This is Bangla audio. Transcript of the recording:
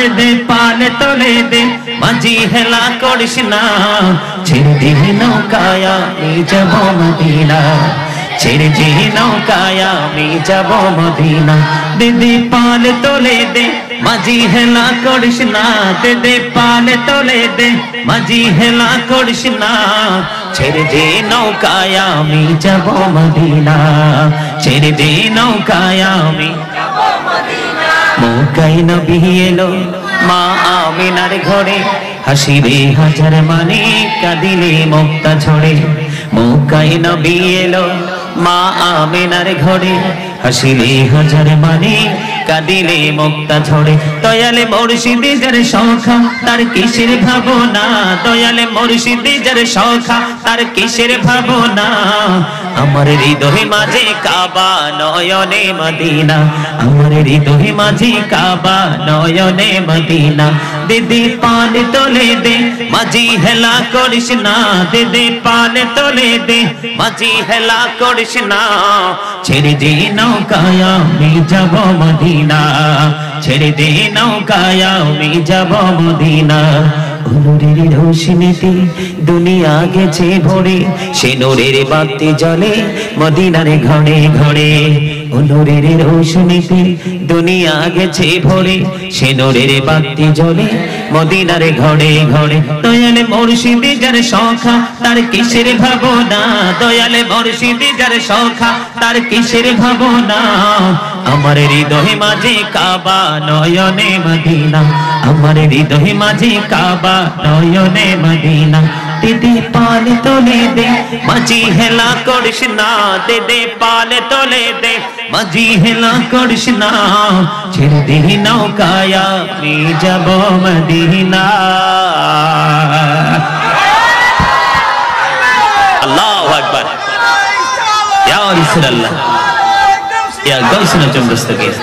দে পালে তোলে দে মাঝি হেলা করিস না ছেড়ে দে নৌকায় আমি যাব মদিনা ছেড়ে দে নৌকায় আমি যাব মদিনা দে পালে তোলে দে মাঝি হেলা করিস না দে পালে তোলে দে মাঝি হেলা করিস না ছেড়ে দে নৌকায় আমি যাব মদিনা ছেড়ে দে নৌকায় আমি যাব মদিনা মক্কায় নবী এলো মা আমিনার ঘরে হাসিবে হাজার মানে কাঁদিলে মুক্তা ঝরে মক্কায় নবী এলো মা আমিনার ঘরে হাসিলে হাজার মানে কাঁদিলে মুক্তা ঝরে দয়ালে মুর্শিদি যার সখা তার কিসের ভাবনা দয়ালে মুর্শিদি যার সখা তার কিসের ভাবনা আমার হৃদয় মাঝে কাবা নয়নে মদিনা আমার হৃদয় মাঝে কাবা নয়নে মদিনা দিদি পালে তোলে দে মাঝি হেলা করিস না দিদি পালে তোলে দে মাঝি হেলা করিস না ছেড়ে দে নৌকায় আমি যাব মদিনা ছেড়ে দে নৌকায় আমি যাব মদিনা নূরের রোশনীতে দুনিয়া গেছে ভরে সে নূরের বাতি জ্বলে মদিনার ঘরে ঘরে নূরের রোশনীতে দুনিয়া গেছে ভরে সে নূরের বাতি জ্বলে মদিনার ঘরে ঘরে দয়ালে মুর্শিদি যার সখা তার কিসের ভাবনা দয়ালে মুর্শিদি যার সখা তার কিসের ভাবনা আমার হৃদয় মাঝে কাবা নয়নে মদিনা আমার হৃদয় মাঝে কাবা নয়নে মদিনা দিদি পালে তোলে দে মাঝি হেলা করিস না দিদি পালে তোলে দে মাঝি হেলা করিস না ছেড়ে দে নৌকায় আমি যাব মদিনা আল্লাহু আকবার ইয়া রাসূলুল্লাহ ইয়া গাউসুল জমদস্তগীর